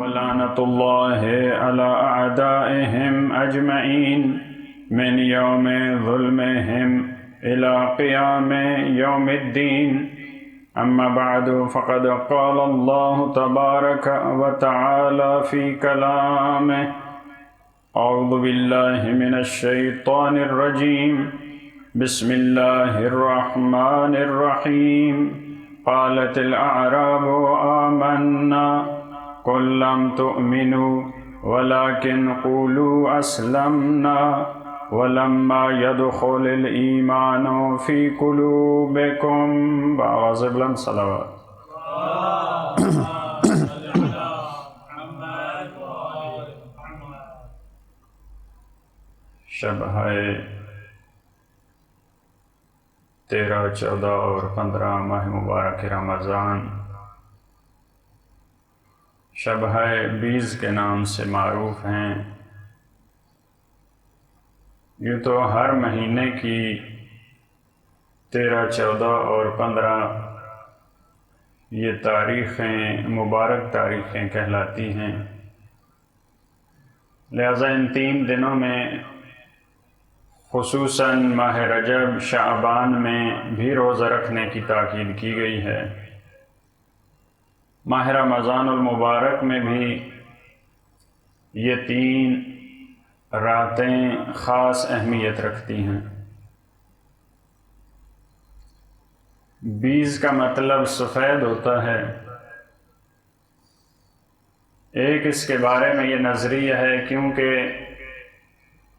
ولعنة الله على أعدائهم أجمعين من يوم ظلمهم إلى قيام يوم الدين. أما بعد، فقد قال الله تبارك وتعالى في كلامه: أعوذ بالله من الشيطان الرجيم، بسم الله الرحمن الرحيم. قالت الأعراب آمنا قل لم تؤمنوا ولكن قولوا أسلمنا ولما يدخل الإيمان في قلوبكم. بآواز بلند صلوات. شب ہے 13، 14 اور 15 ماہ مبارک رمضان، شب ہے 20 کے نام سے معروف ہیں۔ یوں تو ہر مہینے کی 13، 14 اور 15 یہ تاریخیں مبارک تاریخیں کہلاتی ہیں، لہذا ان 3 دنوں میں خصوصاً ماہ رجب شعبان میں بھی روزہ رکھنے کی تاکید کی گئی ہے۔ ماہ رمضان المبارک میں بھی یہ 3 راتیں خاص اہمیت رکھتی ہیں۔ 20 کا مطلب سفید ہوتا ہے۔ ایک اس کے بارے میں یہ نظریہ ہے کیونکہ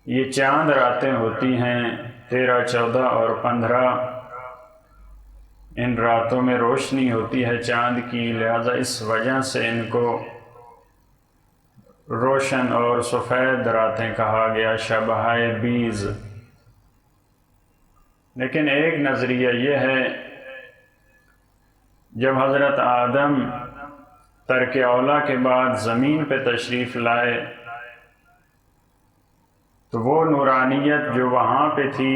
یہ چاند راتیں ہوتی ہیں 13، 14 اور 15، ان راتوں میں روشنی ہوتی ہے چاند کی، لہذا اس وجہ سے ان کو روشن اور سفید راتیں کہا گیا، شبہائے 20۔ لیکن ایک نظریہ یہ ہے جب حضرت آدم ترک اولیٰ کے بعد زمین پہ تشریف لائے تو وہ نورانیت جو وہاں پہ تھی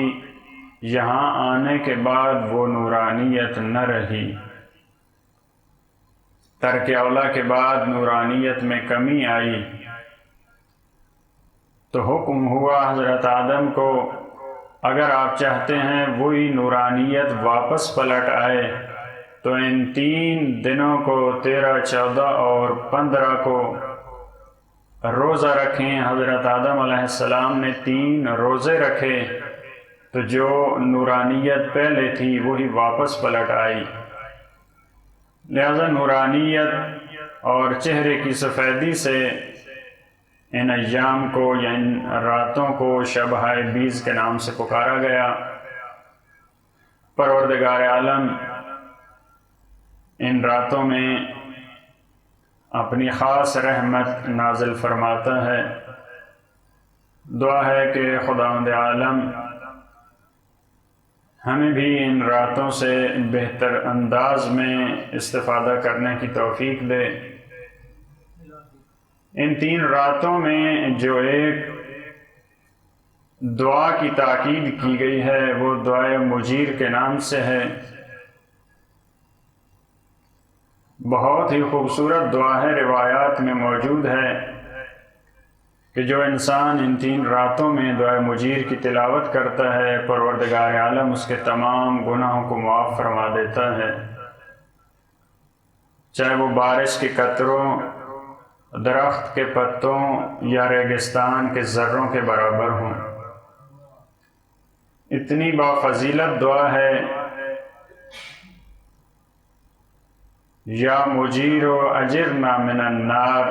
یہاں آنے کے بعد وہ نورانیت نہ رہی۔ ترک اولیٰ کے بعد نورانیت میں کمی آئی تو حکم ہوا حضرت آدم کو، اگر آپ چاہتے ہیں وہی نورانیت واپس پلٹ آئے تو ان 3 دنوں کو 13، 14 اور 15 کو روزہ رکھیں۔ حضرت آدم علیہ السلام نے 3 روزے رکھے تو جو نورانیت پہلے تھی وہی واپس پلٹ آئی، لہذا نورانیت اور چہرے کی سفیدی سے ان ایام کو یا ان راتوں کو شبہائے 20 کے نام سے پکارا گیا۔ پروردگار عالم ان راتوں میں اپنی خاص رحمت نازل فرماتا ہے۔ دعا ہے کہ خداوند عالم ہمیں بھی ان راتوں سے بہتر انداز میں استفادہ کرنے کی توفیق دے۔ ان 3 راتوں میں جو ایک دعا کی تاکید کی گئی ہے وہ دعائے مجیر کے نام سے ہے۔ بہت ہی خوبصورت دعا ہے، روایات میں موجود ہے کہ جو انسان ان 3 راتوں میں دعائے مجیر کی تلاوت کرتا ہے پروردگار عالم اس کے تمام گناہوں کو معاف فرما دیتا ہے، چاہے وہ بارش کے قطروں، درخت کے پتوں یا ریگستان کے ذروں کے برابر ہوں۔ اتنی بافضیلت دعا ہے، یا مجیر و اجرنا من النار۔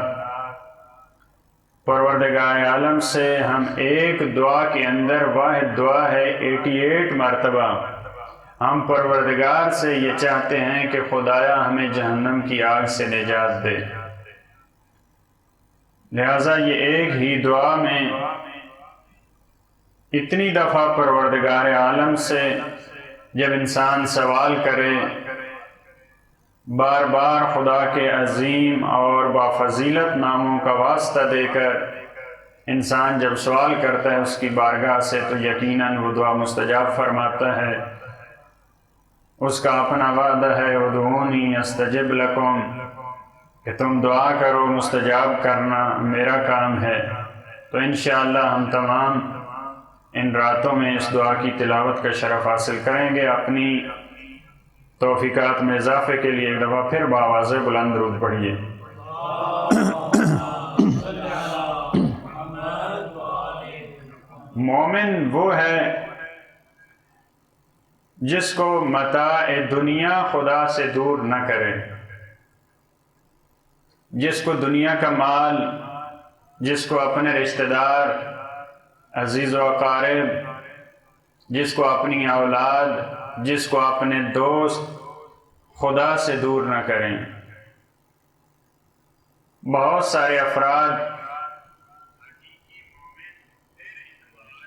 پروردگار عالم سے ہم ایک دعا کے اندر، واحد دعا ہے 88 مرتبہ، ہم پروردگار سے یہ چاہتے ہیں کہ خدایا ہمیں جہنم کی آگ سے نجات دے۔ لہذا یہ ایک ہی دعا میں اتنی دفعہ پروردگار عالم سے جب انسان سوال کرے، بار بار خدا کے عظیم اور بافضیلت ناموں کا واسطہ دے کر انسان جب سوال کرتا ہے اس کی بارگاہ سے تو یقیناً وہ دعا مستجاب فرماتا ہے۔ اس کا اپنا وعدہ ہے ادعونی استجب لکم، کہ تم دعا کرو، مستجاب کرنا میرا کام ہے۔ تو انشاءاللہ ہم تمام ان راتوں میں اس دعا کی تلاوت کا شرف حاصل کریں گے۔ اپنی توفیقات میں اضافے کے لیے ایک دفعہ پھر بآواز بلند درود پڑھیے۔ مومن وہ ہے جس کو متاع دنیا خدا سے دور نہ کرے، جس کو دنیا کا مال، جس کو اپنے رشتہ دار، عزیز و اقارب، جس کو اپنی اولاد، جس کو اپنے دوست خدا سے دور نہ کریں۔ بہت سارے افراد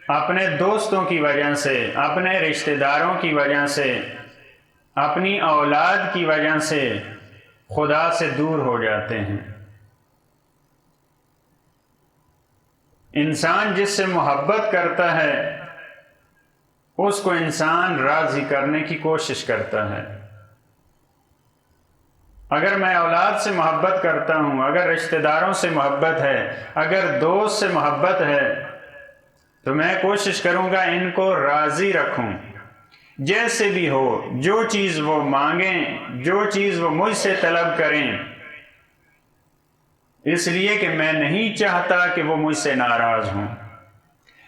اپنے دوستوں کی وجہ سے، اپنے رشتہ داروں کی وجہ سے، اپنی اولاد کی وجہ سے خدا سے دور ہو جاتے ہیں۔ انسان جس سے محبت کرتا ہے اس کو انسان راضی کرنے کی کوشش کرتا ہے۔ اگر میں اولاد سے محبت کرتا ہوں، اگر رشتہ داروں سے محبت ہے، اگر دوست سے محبت ہے، تو میں کوشش کروں گا ان کو راضی رکھوں، جیسے بھی ہو، جو چیز وہ مانگیں، جو چیز وہ مجھ سے طلب کریں، اس لیے کہ میں نہیں چاہتا کہ وہ مجھ سے ناراض ہوں۔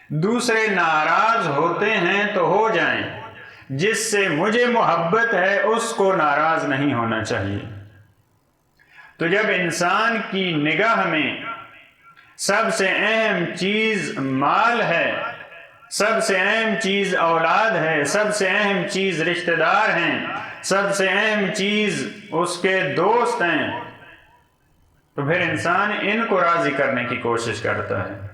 دوسرے ناراض ہوتے ہیں تو ہو جائیں، جس سے مجھے محبت ہے اس کو ناراض نہیں ہونا چاہیے۔ تو جب انسان کی نگاہ میں سب سے اہم چیز مال ہے، سب سے اہم چیز اولاد ہے، سب سے اہم چیز رشتہ دار ہیں، سب سے اہم چیز اس کے دوست ہیں، تو پھر انسان ان کو راضی کرنے کی کوشش کرتا ہے۔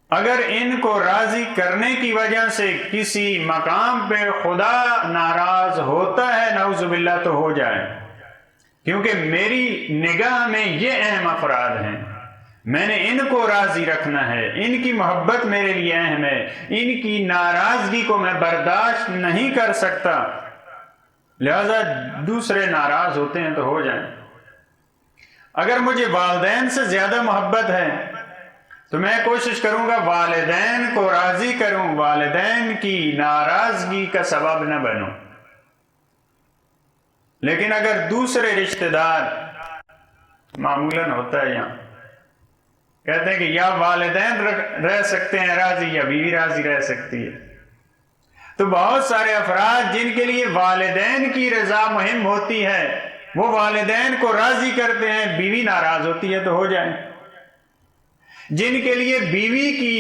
اگر ان کو راضی کرنے کی وجہ سے کسی مقام پہ خدا ناراض ہوتا ہے، نعوذ باللہ، تو ہو جائے، کیونکہ میری نگاہ میں یہ اہم افراد ہیں، میں نے ان کو راضی رکھنا ہے، ان کی محبت میرے لیے اہم ہے، ان کی ناراضگی کو میں برداشت نہیں کر سکتا، لہذا دوسرے ناراض ہوتے ہیں تو ہو جائیں۔ اگر مجھے والدین سے زیادہ محبت ہے تو میں کوشش کروں گا والدین کو راضی کروں، والدین کی ناراضگی کا سبب نہ بنوں۔ لیکن اگر دوسرے رشتہ دار، معمولاً ہوتا ہے یہاں، کہتے ہیں کہ یا والدین رہ سکتے ہیں راضی یا بیوی راضی رہ سکتی ہے، تو بہت سارے افراد جن کے لیے والدین کی رضا مہم ہوتی ہے وہ والدین کو راضی کرتے ہیں، بیوی ناراض ہوتی ہے تو ہو جائیں۔ جن کے لیے بیوی کی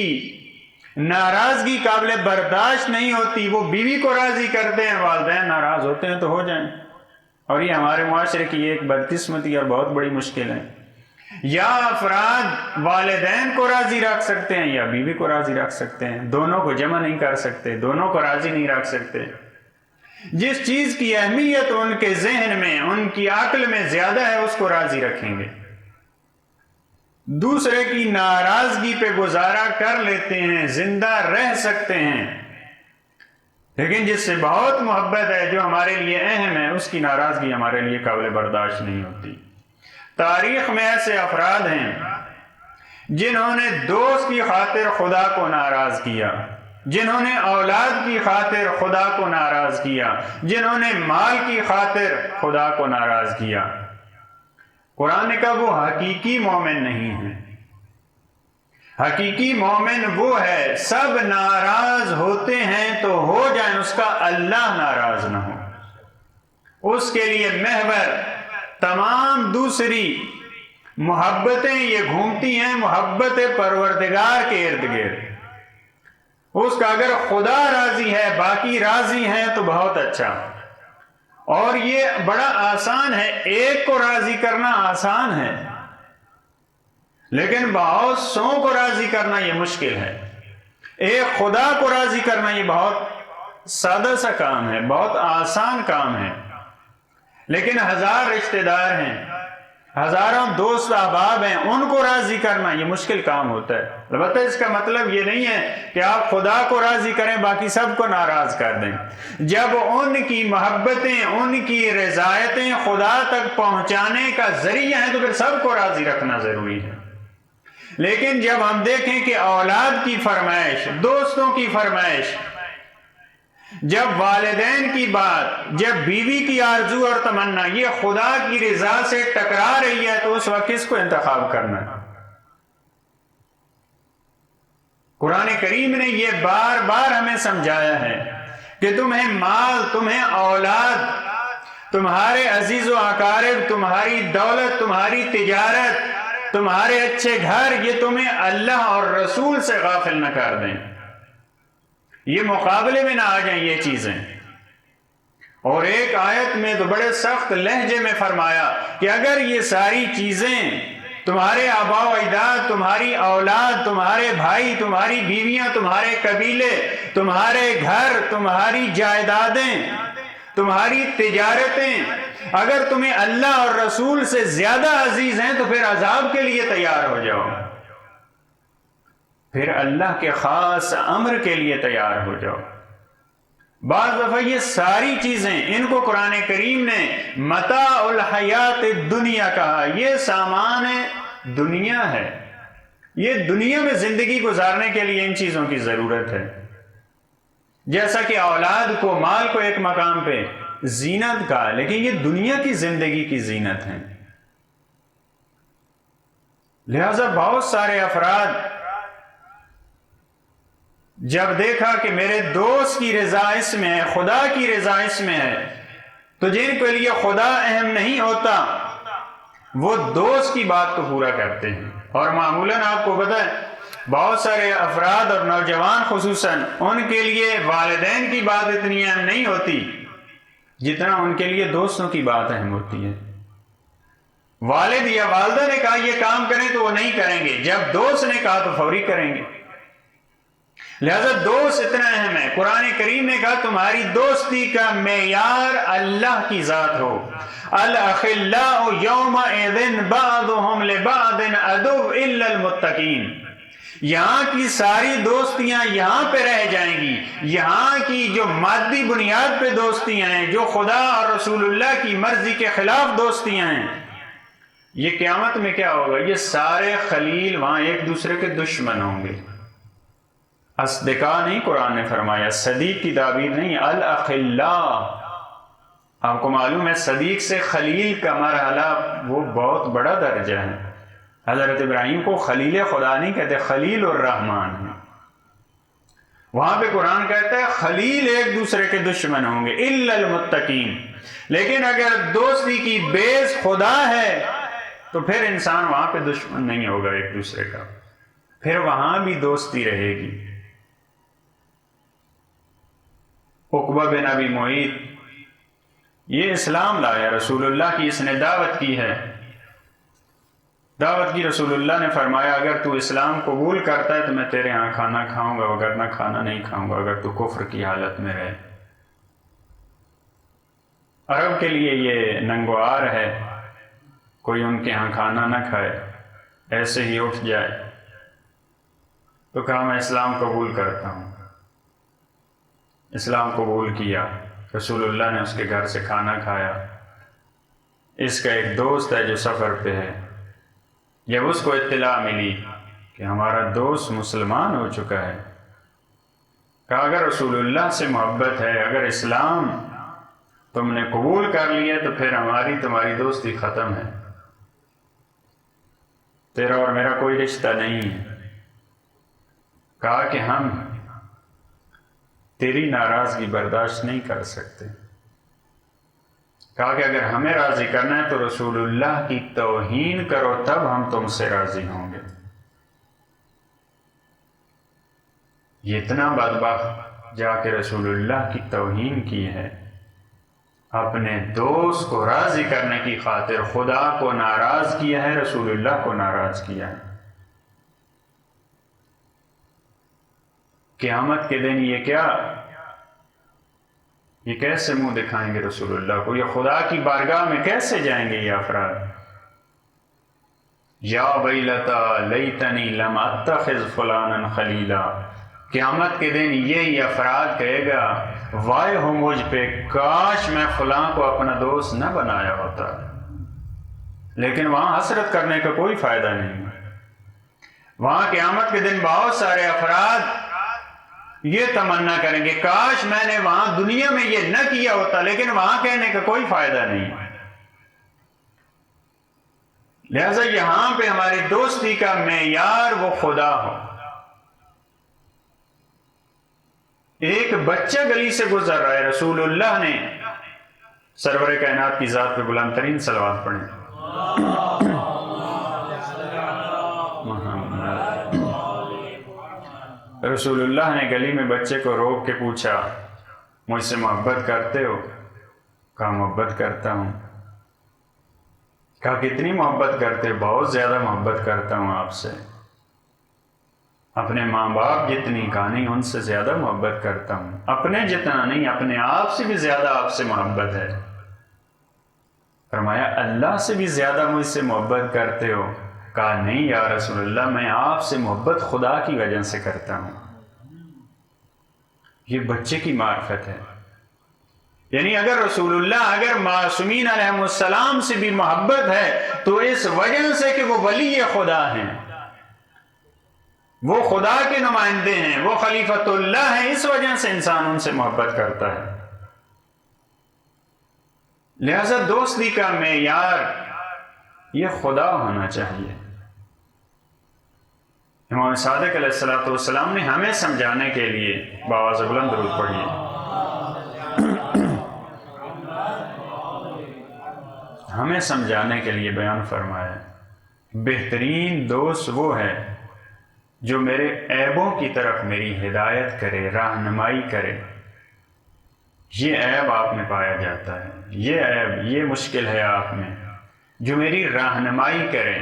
ناراضگی قابل برداشت نہیں ہوتی وہ بیوی کو راضی کرتے ہیں، والدین ناراض ہوتے ہیں تو ہو جائیں۔ اور یہ ہمارے معاشرے کی ایک بدقسمتی اور بہت بڑی مشکل ہے۔ یا افراد والدین کو راضی رکھ سکتے ہیں یا بیوی کو راضی رکھ سکتے ہیں، دونوں کو جمع نہیں کر سکتے، دونوں کو راضی نہیں رکھ سکتے۔ جس چیز کی اہمیت ان کے ذہن میں، ان کی عقل میں زیادہ ہے اس کو راضی رکھیں گے، دوسرے کی ناراضگی پہ گزارا کر لیتے ہیں، زندہ رہ سکتے ہیں، لیکن جس سے بہت محبت ہے، جو ہمارے لیے اہم ہے، اس کی ناراضگی ہمارے لیے قابل برداشت نہیں ہوتی۔ تاریخ میں ایسے افراد ہیں جنہوں نے دوست کی خاطر خدا کو ناراض کیا، جنہوں نے اولاد کی خاطر خدا کو ناراض کیا، جنہوں نے مال کی خاطر خدا کو ناراض کیا۔ قرآن نے کہا وہ حقیقی مومن نہیں ہے۔ حقیقی مومن وہ ہے سب ناراض ہوتے ہیں تو ہو جائیں، اس کا اللہ ناراض نہ ہو، اس کے لیے محور تمام دوسری محبتیں یہ گھومتی ہیں محبت پروردگار کے ارد گرد۔ اس کا اگر خدا راضی ہے، باقی راضی ہیں تو بہت اچھا۔ اور یہ بڑا آسان ہے، ایک کو راضی کرنا آسان ہے، لیکن بہت سو کو راضی کرنا یہ مشکل ہے۔ ایک خدا کو راضی کرنا یہ بہت سادہ سا کام ہے، بہت آسان کام ہے، لیکن ہزار رشتہ دار ہیں، ہزاروں دوست احباب ہیں، ان کو راضی کرنا یہ مشکل کام ہوتا ہے۔ البتہ اس کا مطلب یہ نہیں ہے کہ آپ خدا کو راضی کریں باقی سب کو ناراض کر دیں۔ جب ان کی محبتیں، ان کی رضایتیں خدا تک پہنچانے کا ذریعہ ہیں تو پھر سب کو راضی رکھنا ضروری ہے۔ لیکن جب ہم دیکھیں کہ اولاد کی فرمائش، دوستوں کی فرمائش، جب والدین کی بات، جب بیوی کی آرزو اور تمنا یہ خدا کی رضا سے ٹکرا رہی ہے تو اس وقت کس کو انتخاب کرنا ہے؟ قرآن کریم نے یہ بار بار ہمیں سمجھایا ہے کہ تمہیں مال، تمہیں اولاد، تمہارے عزیز و اقارب، تمہاری دولت، تمہاری تجارت، تمہارے اچھے گھر، یہ تمہیں اللہ اور رسول سے غافل نہ کر دیں، یہ مقابلے میں نہ آ جائیں یہ چیزیں۔ اور ایک آیت میں تو بڑے سخت لہجے میں فرمایا کہ اگر یہ ساری چیزیں، تمہارے آباء و اجداد، تمہاری اولاد، تمہارے بھائی، تمہاری بیویاں، تمہارے قبیلے، تمہارے گھر، تمہاری جائیدادیں، تمہاری تجارتیں اگر تمہیں اللہ اور رسول سے زیادہ عزیز ہیں تو پھر عذاب کے لیے تیار ہو جاؤ، پھر اللہ کے خاص امر کے لیے تیار ہو جاؤ۔ بعض دفعہ یہ ساری چیزیں، ان کو قرآن کریم نے متاع الحیات الدنیا کہا، یہ سامان دنیا ہے، یہ دنیا میں زندگی گزارنے کے لیے ان چیزوں کی ضرورت ہے۔ جیسا کہ اولاد کو، مال کو ایک مقام پہ زینت کہا، لیکن یہ دنیا کی زندگی کی زینت ہے۔ لہذا بہت سارے افراد جب دیکھا کہ میرے دوست کی رضا اس میں ہے، خدا کی رضا اس میں ہے، تو جن کے لیے خدا اہم نہیں ہوتا وہ دوست کی بات کو پورا کرتے ہیں۔ اور معمولاً آپ کو پتہ ہے بہت سارے افراد اور نوجوان خصوصاً، ان کے لیے والدین کی بات اتنی اہم نہیں ہوتی جتنا ان کے لیے دوستوں کی بات اہم ہوتی ہے۔ والد یا والدہ نے کہا یہ کام کریں تو وہ نہیں کریں گے، جب دوست نے کہا تو فوری کریں گے۔ لہذا دوست اتنا اہم ہے۔ قرآن کریم نے کہا تمہاری دوستی کا معیار اللہ کی ذات ہو۔ الاخلاء یومئذ بعضهم لبعض عدو الا المتقین۔ یہاں کی ساری دوستیاں یہاں پہ رہ جائیں گی، یہاں کی جو مادی بنیاد پہ دوستیاں ہیں، جو خدا اور رسول اللہ کی مرضی کے خلاف دوستیاں ہیں، یہ قیامت میں کیا ہوگا؟ یہ سارے خلیل وہاں ایک دوسرے کے دشمن ہوں گے۔ اصدقاء نہیں، قرآن نے فرمایا، صدیق کی تعبیر نہیں، الاخلاء۔ آپ کو معلوم ہے صدیق سے خلیل کا مرحلہ وہ بہت بڑا درجہ ہے۔ حضرت ابراہیم کو خلیل خدا نہیں کہتے، خلیل الرحمن ہیں۔ وہاں پہ قرآن کہتا ہے خلیل ایک دوسرے کے دشمن ہوں گے الا المتقین۔ لیکن اگر دوستی کی بیس خدا ہے تو پھر انسان وہاں پہ دشمن نہیں ہوگا ایک دوسرے کا، پھر وہاں بھی دوستی رہے گی۔ عقبہ بن ابی معیط یہ اسلام لایا، رسول اللہ کی اس نے دعوت کی ہے، دعوت کی۔ رسول اللہ نے فرمایا اگر تو اسلام قبول کرتا ہے تو میں تیرے ہاں کھانا کھاؤں گا، وگرنہ کھانا نہیں کھاؤں گا اگر تو کفر کی حالت میں رہے۔ عرب کے لیے یہ ننگوار ہے، کوئی ان کے ہاں کھانا نہ کھائے، ایسے ہی اٹھ جائے۔ تو کہا میں اسلام قبول کرتا ہوں۔ اسلام قبول کیا، رسول اللہ نے اس کے گھر سے کھانا کھایا۔ اس کا ایک دوست ہے جو سفر پہ ہے، جب اس کو اطلاع ملی کہ ہمارا دوست مسلمان ہو چکا ہے، کہا اگر رسول اللہ سے محبت ہے، اگر اسلام تم نے قبول کر لیا تو پھر ہماری تمہاری دوستی ختم ہے، تیرا اور میرا کوئی رشتہ نہیں ہے۔ کہا کہ ہم تیری ناراضگی برداشت نہیں کر سکتے۔ کہا کہ اگر ہمیں راضی کرنا ہے تو رسول اللہ کی توہین کرو تب ہم تم سے راضی ہوں گے۔ یہ اتنا بدبخت جا کے رسول اللہ کی توہین کی ہے، اپنے دوست کو راضی کرنے کی خاطر خدا کو ناراض کیا ہے، رسول اللہ کو ناراض کیا ہے۔ قیامت کے دن یہ کیا، یہ کیسے منہ دکھائیں گے رسول اللہ کو؟ یہ خدا کی بارگاہ میں کیسے جائیں گے یہ افراد؟ یا ویلتا لیتنی لم اتخذ فلانا خلیلا، قیامت کے دن یہی افراد کہے گا وائے ہو مجھ پہ، کاش میں فلاں کو اپنا دوست نہ بنایا ہوتا۔ لیکن وہاں حسرت کرنے کا کوئی فائدہ نہیں۔ وہاں قیامت کے دن بہت سارے افراد یہ تمنا کریں گے کاش میں نے وہاں دنیا میں یہ نہ کیا ہوتا، لیکن وہاں کہنے کا کوئی فائدہ نہیں۔ لہذا یہاں پہ ہماری دوستی کا معیار وہ خدا ہو۔ ایک بچہ گلی سے گزر رہا ہے، رسول اللہ نے سرور کائنات کی ذات پہ بلند ترین صلوات پڑھیں۔ رسول اللہ نے گلی میں بچے کو روک کے پوچھا مجھ سے محبت کرتے ہو؟ کہا محبت کرتا ہوں۔ کہا کتنی محبت کرتے ہو؟ بہت زیادہ محبت کرتا ہوں آپ سے، اپنے ماں باپ جتنی، کہا نہیں ان سے زیادہ محبت کرتا ہوں، اپنے جتنا نہیں اپنے آپ سے بھی زیادہ آپ سے محبت ہے۔ فرمایا اللہ سے بھی زیادہ مجھ سے محبت کرتے ہو؟ کہا نہیں یا رسول اللہ، میں آپ سے محبت خدا کی وجہ سے کرتا ہوں۔ یہ بچے کی معرفت ہے۔ یعنی اگر رسول اللہ، اگر معصومین علیہ السلام سے بھی محبت ہے تو اس وجہ سے کہ وہ ولی خدا ہیں، وہ خدا کے نمائندے ہیں، وہ خلیفۃ اللہ ہیں، اس وجہ سے انسان ان سے محبت کرتا ہے۔ لہذا دوستی کا معیار یہ خدا ہونا چاہیے۔ امام صادق علیہ السلام نے ہمیں سمجھانے کے لیے بآواز بلند درود پڑھیے۔ ہمیں سمجھانے کے لیے بیان فرمایا بہترین دوست وہ ہے جو میرے عیبوں کی طرف میری ہدایت کرے، رہنمائی کرے۔ یہ عیب آپ میں پایا جاتا ہے، یہ عیب، یہ مشکل ہے آپ میں، جو میری رہنمائی کرے،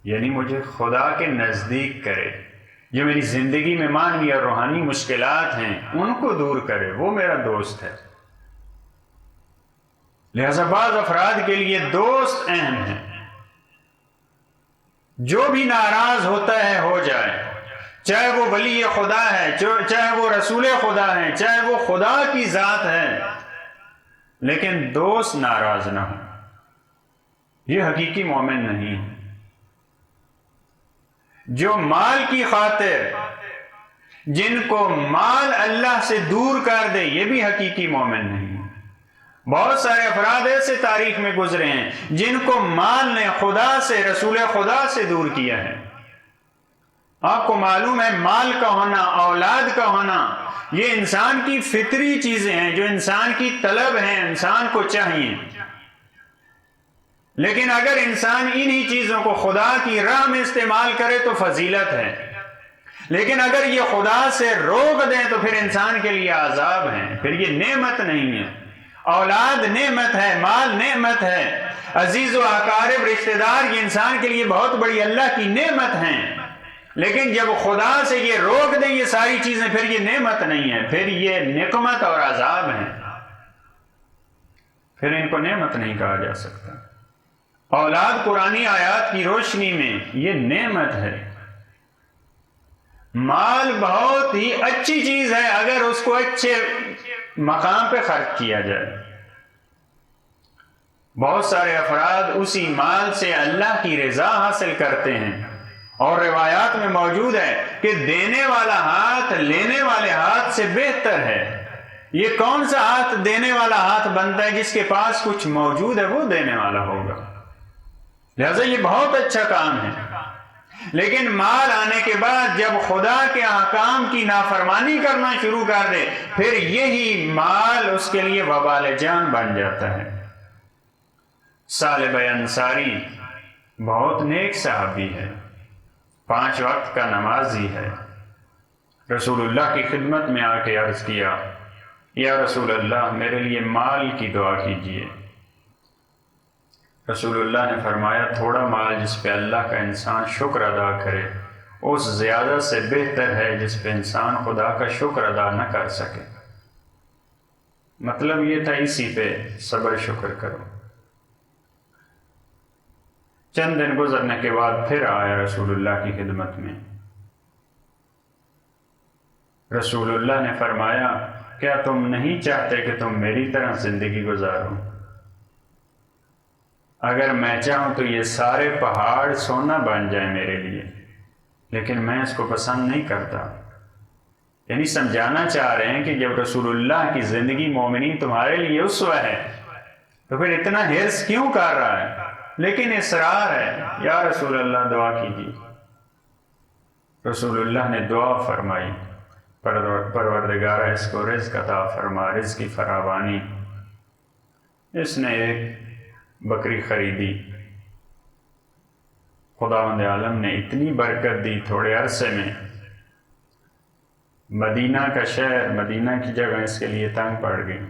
یعنی مجھے خدا کے نزدیک کرے، جو میری زندگی میں معنوی اور روحانی مشکلات ہیں ان کو دور کرے، وہ میرا دوست ہے۔ لہذا بعض افراد کے لیے دوست اہم ہیں، جو بھی ناراض ہوتا ہے ہو جائے، چاہے وہ ولی خدا ہے، چاہے وہ رسول خدا ہے، چاہے وہ خدا کی ذات ہے، لیکن دوست ناراض نہ ہو، یہ حقیقی مومن نہیں ہے۔ جو مال کی خاطر، جن کو مال اللہ سے دور کر دے، یہ بھی حقیقی مومن نہیں ہے۔ بہت سارے افراد ایسے تاریخ میں گزرے ہیں جن کو مال نے خدا سے، رسول خدا سے دور کیا ہے۔ آپ کو معلوم ہے مال کا ہونا، اولاد کا ہونا، یہ انسان کی فطری چیزیں ہیں جو انسان کی طلب ہیں، انسان کو چاہیے۔ لیکن اگر انسان انہی چیزوں کو خدا کی راہ میں استعمال کرے تو فضیلت ہے، لیکن اگر یہ خدا سے روک دیں تو پھر انسان کے لیے عذاب ہے، پھر یہ نعمت نہیں ہے۔ اولاد نعمت ہے، مال نعمت ہے، عزیز و اقارب رشتہ دار یہ انسان کے لیے بہت بڑی اللہ کی نعمت ہیں، لیکن جب خدا سے یہ روک دیں یہ ساری چیزیں، پھر یہ نعمت نہیں ہے، پھر یہ نقمت اور عذاب ہیں، پھر ان کو نعمت نہیں کہا جا سکتا۔ اولاد قرآنی آیات کی روشنی میں یہ نعمت ہے۔ مال بہت ہی اچھی چیز ہے اگر اس کو اچھے مقام پہ خرچ کیا جائے۔ بہت سارے افراد اسی مال سے اللہ کی رضا حاصل کرتے ہیں، اور روایات میں موجود ہے کہ دینے والا ہاتھ لینے والے ہاتھ سے بہتر ہے۔ یہ کون سا ہاتھ دینے والا ہاتھ بنتا ہے؟ جس کے پاس کچھ موجود ہے وہ دینے والا ہوگا۔ لہذا یہ بہت اچھا کام ہے، لیکن مال آنے کے بعد جب خدا کے احکام کی نافرمانی کرنا شروع کر دے، پھر یہی مال اس کے لیے وبال جان بن جاتا ہے۔ ثعلب انصاری بہت نیک صحابی ہے، 5 وقت کا نمازی ہے۔ رسول اللہ کی خدمت میں آ کے عرض کیا یا رسول اللہ میرے لیے مال کی دعا کیجیے۔ رسول اللہ نے فرمایا تھوڑا مال جس پہ اللہ کا انسان شکر ادا کرے اس زیادہ سے بہتر ہے جس پہ انسان خدا کا شکر ادا نہ کر سکے۔ مطلب یہ تھا اسی پہ صبر شکر کرو۔ چند دن گزرنے کے بعد پھر آیا رسول اللہ کی خدمت میں۔ رسول اللہ نے فرمایا کیا تم نہیں چاہتے کہ تم میری طرح زندگی گزارو؟ اگر میں چاہوں تو یہ سارے پہاڑ سونا بن جائیں میرے لیے، لیکن میں اس کو پسند نہیں کرتا۔ یعنی سمجھانا چاہ رہے ہیں کہ جب رسول اللہ کی زندگی مومنین تمہارے لیے اسوہ ہے تو پھر اتنا حرص کیوں کر رہا ہے؟ لیکن اصرار ہے، یا رسول اللہ دعا کیجیے۔ رسول اللہ نے دعا فرمائی، پروردگارہ اس کو رزق عطا فرما، رزق کی فراوانی۔ اس نے ایک بکری خریدی، خداوند عالم نے اتنی برکت دی تھوڑے عرصے میں، مدینہ کا شہر، مدینہ کی جگہ اس کے لیے تنگ پڑ گئی،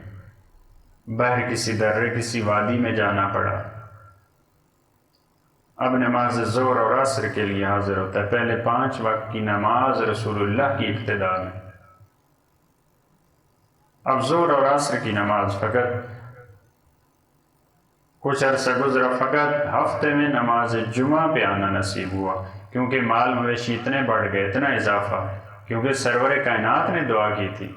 باہر کسی درے کسی وادی میں جانا پڑا۔ اب نماز ظہر اور عصر کے لیے حاضر ہوتا ہے، پہلے 5 وقت کی نماز رسول اللہ کی ابتدا میں، اب ظہر اور عصر کی نماز فقط کچھ عرصہ گزرا، فقط ہفتے میں نماز جمعہ پہ آنا نصیب ہوا، کیونکہ مال مویشی اتنے بڑھ گئے، اتنا اضافہ، کیونکہ سرور کائنات نے دعا کی تھی۔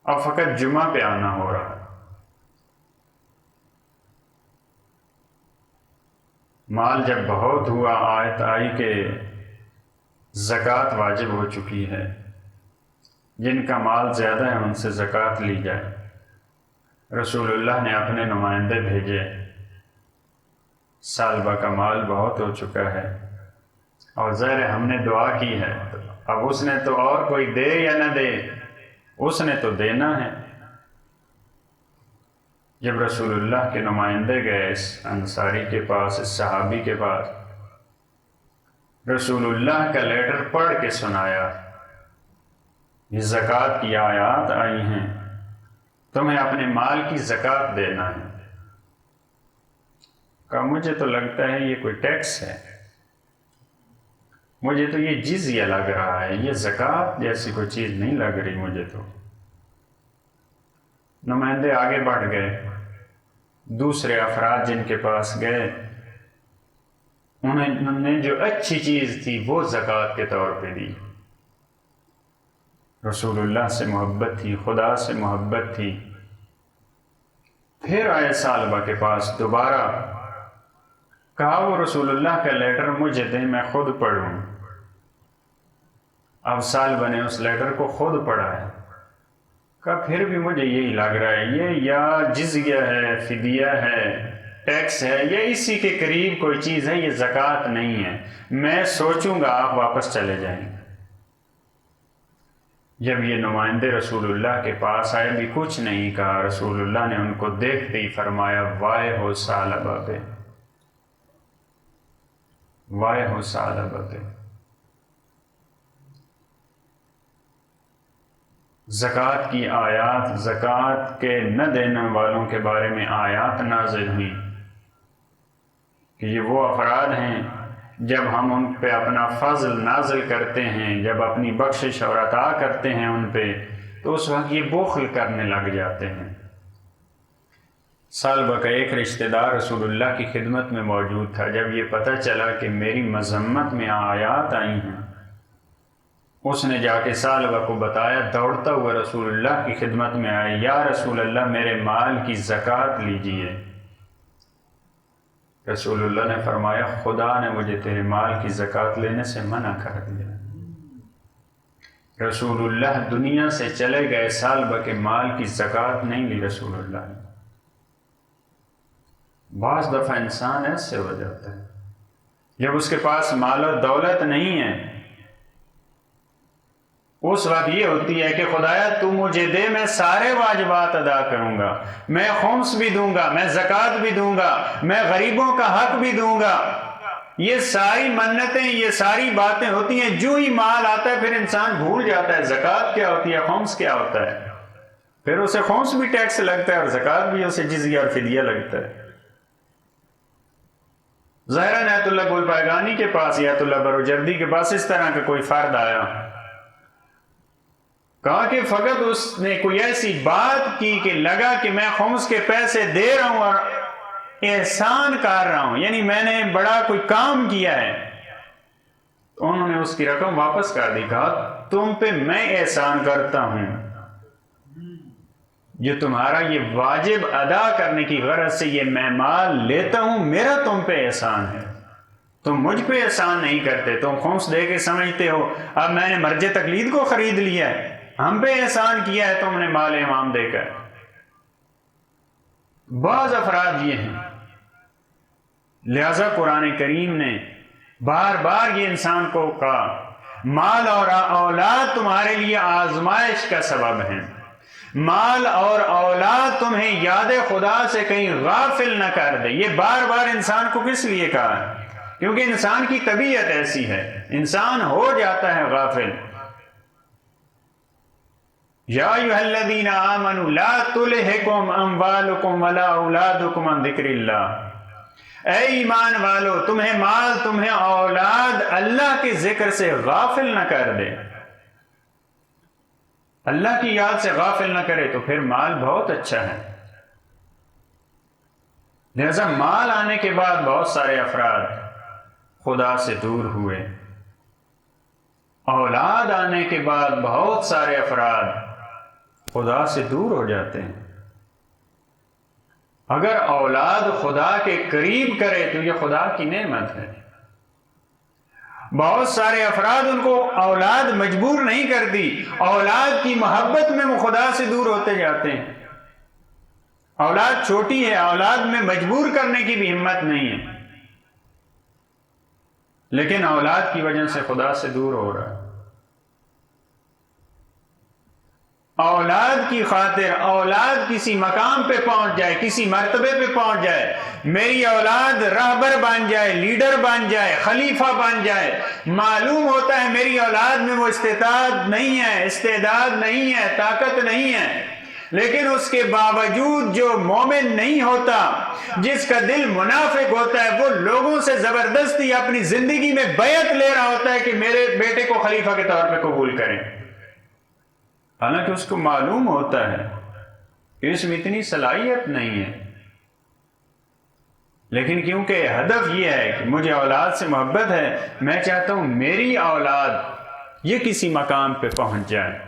اب فقط جمعہ پہ آنا ہو رہا۔ مال جب بہت ہوا، آیت آئی کہ زکوٰۃ واجب ہو چکی ہے، جن کا مال زیادہ ہے ان سے زکوٰۃ لی جائے۔ رسول اللہ نے اپنے نمائندے بھیجے، سالبہ کا مال بہت ہو چکا ہے اور ظاہر ہم نے دعا کی ہے، اب اس نے تو اور کوئی دے یا نہ دے، اس نے تو دینا ہے۔ جب رسول اللہ کے نمائندے گئے اس انصاری کے پاس، اس صحابی کے پاس، رسول اللہ کا لیٹر پڑھ کے سنایا، یہ زکوٰۃ کی آیات آئی ہیں، تمہیں اپنے مال کی زکوٰۃ دینا ہے۔ کہا مجھے تو لگتا ہے یہ کوئی ٹیکس ہے، مجھے تو یہ جزیہ لگ رہا ہے، یہ زکوٰۃ جیسی کوئی چیز نہیں لگ رہی مجھے تو۔ نمائندے آگے بڑھ گئے، دوسرے افراد جن کے پاس گئے، انہوں نے جو اچھی چیز تھی وہ زکوٰۃ کے طور پہ دی۔ رسول اللہ سے محبت تھی، خدا سے محبت تھی۔ پھر آئے سالبہ کے پاس دوبارہ، کہا وہ رسول اللہ کا لیٹر مجھے دیں، میں خود پڑھوں۔ اب سالبہ نے اس لیٹر کو خود پڑھا ہے، کہا پھر بھی مجھے یہی لگ رہا ہے، یہ یا جزیہ ہے، فدیہ ہے، ٹیکس ہے، یا اسی کے قریب کوئی چیز ہے، یہ زکوٰۃ نہیں ہے، میں سوچوں گا، آپ واپس چلے جائیں۔ جب یہ نمائندے رسول اللہ کے پاس آئے، بھی کچھ نہیں کہا، رسول اللہ نے ان کو دیکھتے ہی فرمایا وائے ہو سالبہ پہ، وائے ہو سالبہ پہ۔ زکوٰۃ کی آیات، زکوٰۃ کے نہ دینے والوں کے بارے میں آیات نازل ہوئی کہ یہ وہ افراد ہیں جب ہم ان پہ اپنا فضل نازل کرتے ہیں، جب اپنی بخشش اور عطا کرتے ہیں ان پہ، تو اس وقت یہ بخل کرنے لگ جاتے ہیں۔ سالبہ کا ایک رشتہ دار رسول اللہ کی خدمت میں موجود تھا، جب یہ پتہ چلا کہ میری مذمت میں آیات آئی ہیں، اس نے جا کے سالبہ کو بتایا، دوڑتا ہوا رسول اللہ کی خدمت میں آئے، یا رسول اللہ میرے مال کی زکوٰۃ لیجئے۔ رسول اللہ نے فرمایا خدا نے مجھے تیرے مال کی زکوٰۃ لینے سے منع کر دیا۔ رسول اللہ دنیا سے چلے گئے، سالبہ کے مال کی زکوٰۃ نہیں لی رسول اللہ نے۔ بعض دفعہ انسان ایسے ہو جاتا ہے، جب اس کے پاس مال و دولت نہیں ہے، اس وقت یہ ہوتی ہے کہ خدایا تو مجھے دے، میں سارے واجبات ادا کروں گا، میں خمس بھی دوں گا، میں زکوٰۃ بھی دوں گا، میں غریبوں کا حق بھی دوں گا۔ یہ ساری منتیں، یہ ساری باتیں ہوتی ہیں، جو ہی مال آتا ہے پھر انسان بھول جاتا ہے زکوٰۃ کیا ہوتی ہے، خمس کیا ہوتا ہے، پھر اسے خمس بھی ٹیکس لگتا ہے اور زکوٰۃ بھی اسے جزیہ اور فدیہ لگتا ہے۔ ظاہرا ایت اللہ گل پائگانی کے پاس، ایت اللہ بروجردی کے پاس اس طرح کا کوئی فرد آیا، کہا کہ فقط اس نے کوئی ایسی بات کی کہ لگا کہ میں خمس کے پیسے دے رہا ہوں اور احسان کر رہا ہوں، یعنی میں نے بڑا کوئی کام کیا ہے، تو انہوں نے اس کی رقم واپس کر دی، کہا تم پہ میں احسان کرتا ہوں، جو تمہارا یہ واجب ادا کرنے کی غرض سے یہ میں مال لیتا ہوں، میرا تم پہ احسان ہے، تم مجھ پہ احسان نہیں کرتے، تم خمس دے کے سمجھتے ہو اب میں نے مرج تقلید کو خرید لیا ہے، ہم پہ احسان کیا ہے تم نے مال امام دے کر۔ بعض افراد یہ ہیں، لہذا قرآن کریم نے بار بار یہ انسان کو کہا مال اور اولاد تمہارے لیے آزمائش کا سبب ہیں، مال اور اولاد تمہیں یاد خدا سے کہیں غافل نہ کر دے۔ یہ بار بار انسان کو کس لیے کہا ہے؟ کیونکہ انسان کی طبیعت ایسی ہے، انسان ہو جاتا ہے غافل۔ یا ایھا الذین آمنوا لا تلھکم اموالکم ولا اولادکم عن ذکر اللہ، اے ایمان والو تمہیں مال تمہیں اولاد اللہ کے ذکر سے غافل نہ کر دے۔ اللہ کی یاد سے غافل نہ کرے تو پھر مال بہت اچھا ہے۔ لہذا مال آنے کے بعد بہت سارے افراد خدا سے دور ہوئے، اولاد آنے کے بعد بہت سارے افراد خدا سے دور ہو جاتے ہیں۔ اگر اولاد خدا کے قریب کرے تو یہ خدا کی نعمت ہے۔ بہت سارے افراد ان کو اولاد مجبور نہیں کرتی، اولاد کی محبت میں وہ خدا سے دور ہوتے جاتے ہیں۔ اولاد چھوٹی ہے، اولاد میں مجبور کرنے کی بھی ہمت نہیں ہے، لیکن اولاد کی وجہ سے خدا سے دور ہو رہا ہے۔ اولاد کی خاطر اولاد کسی مقام پہ پہنچ جائے، کسی مرتبے پہ پہنچ جائے، میری اولاد رہبر بن جائے، لیڈر بن جائے، خلیفہ بن جائے، معلوم ہوتا ہے میری اولاد میں وہ استعداد نہیں ہے، استعداد نہیں ہے، طاقت نہیں ہے، لیکن اس کے باوجود جو مومن نہیں ہوتا، جس کا دل منافق ہوتا ہے، وہ لوگوں سے زبردستی اپنی زندگی میں بیعت لے رہا ہوتا ہے کہ میرے بیٹے کو خلیفہ کے طور پہ قبول کریں، حالانکہ اس کو معلوم ہوتا ہے کہ اس میں اتنی صلاحیت نہیں ہے، لیکن کیونکہ ہدف یہ ہے کہ مجھے اولاد سے محبت ہے، میں چاہتا ہوں میری اولاد یہ کسی مقام پہ پہنچ جائے،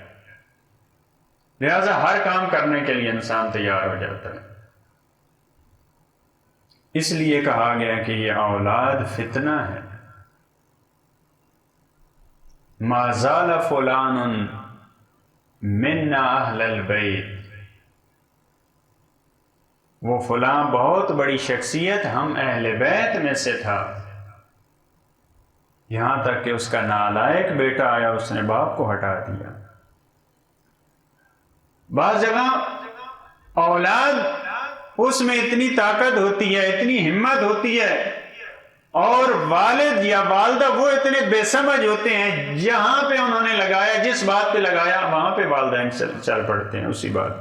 لہذا ہر کام کرنے کے لیے انسان تیار ہو جاتا ہے۔ اس لیے کہا گیا کہ یہ اولاد فتنہ ہے۔ ما زال فلان منا اہل البیت، وہ فلاں بہت بڑی شخصیت ہم اہل بیت میں سے تھا، یہاں تک کہ اس کا نالائق بیٹا آیا، اس نے باپ کو ہٹا دیا۔ بعض جگہ اولاد اس میں اتنی طاقت ہوتی ہے، اتنی ہمت ہوتی ہے، اور والد یا والدہ وہ اتنے بے سمجھ ہوتے ہیں، جہاں پہ انہوں نے لگایا، جس بات پہ لگایا وہاں پہ والدین چل پڑتے ہیں اسی بات۔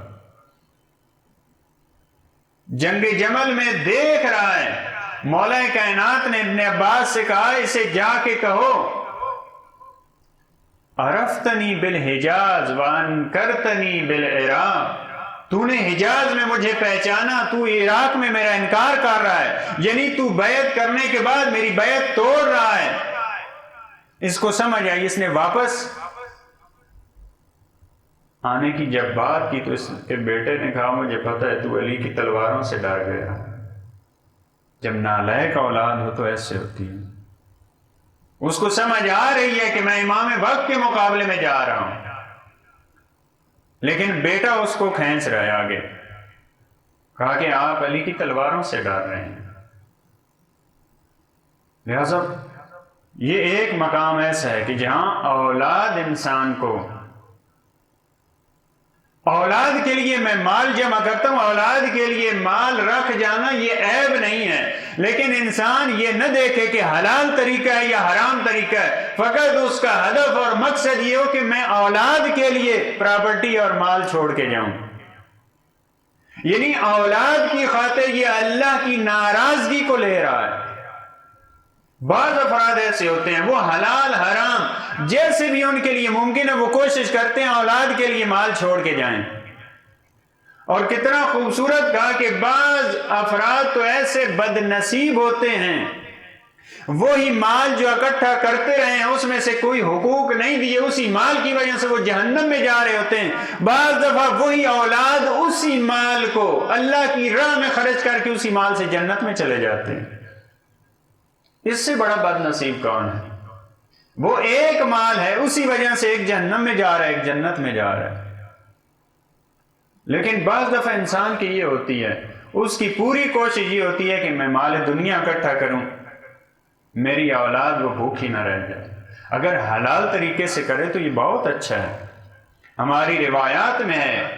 جنگ جمل میں دیکھ رہا ہے، مولا کائنات نے ابن عباس سے کہا اسے جا کے کہو عرفتنی بالحجاز وانکرتنی بالعراق، تو نے حجاز میں مجھے پہچانا، تو عراق میں میرا انکار کر رہا ہے، یعنی تو بیعت کرنے کے بعد میری بیعت توڑ رہا ہے۔ اس کو سمجھ آئی، اس نے واپس آنے کی جب بات کی تو اس کے بیٹے نے کہا مجھے پتہ ہے تو علی کی تلواروں سے ڈر گیا۔ جب نالائق اولاد ہو تو ایسے ہوتی ہے، اس کو سمجھ آ رہی ہے کہ میں امام وقت کے مقابلے میں جا رہا ہوں، لیکن بیٹا اس کو کھینچ رہا ہے آگے، کہا کہ آپ علی کی تلواروں سے ڈر رہے ہیں۔ لہذا یہ ایک مقام ایسا ہے کہ جہاں اولاد انسان کو، اولاد کے لیے میں مال جمع کرتا ہوں، اولاد کے لیے مال رکھ جانا یہ عیب نہیں ہے، لیکن انسان یہ نہ دیکھے کہ حلال طریقہ ہے یا حرام طریقہ ہے، فقط اس کا ہدف اور مقصد یہ ہو کہ میں اولاد کے لیے پراپرٹی اور مال چھوڑ کے جاؤں، یعنی اولاد کی خاطر یہ اللہ کی ناراضگی کو لے رہا ہے۔ بعض افراد ایسے ہوتے ہیں، وہ حلال حرام جیسے بھی ان کے لیے ممکن ہے وہ کوشش کرتے ہیں اولاد کے لیے مال چھوڑ کے جائیں، اور کتنا خوبصورت کہا کہ بعض افراد تو ایسے بد نصیب ہوتے ہیں، وہی مال جو اکٹھا کرتے رہے ہیں اس میں سے کوئی حقوق نہیں دیے، اسی مال کی وجہ سے وہ جہنم میں جا رہے ہوتے ہیں۔ بعض دفعہ وہی اولاد اسی مال کو اللہ کی راہ میں خرچ کر کے اسی مال سے جنت میں چلے جاتے ہیں۔ اس سے بڑا بد نصیب کون ہے؟ وہ ایک مال ہے، اسی وجہ سے ایک جہنم میں جا رہا ہے، ایک جنت میں جا رہا ہے۔ لیکن بعض دفعہ انسان کی یہ ہوتی ہے، اس کی پوری کوشش یہ ہوتی ہے کہ میں مال دنیا اکٹھا کروں، میری اولاد وہ بھوکی نہ رہ جائے۔ اگر حلال طریقے سے کرے تو یہ بہت اچھا ہے۔ ہماری روایات میں ہے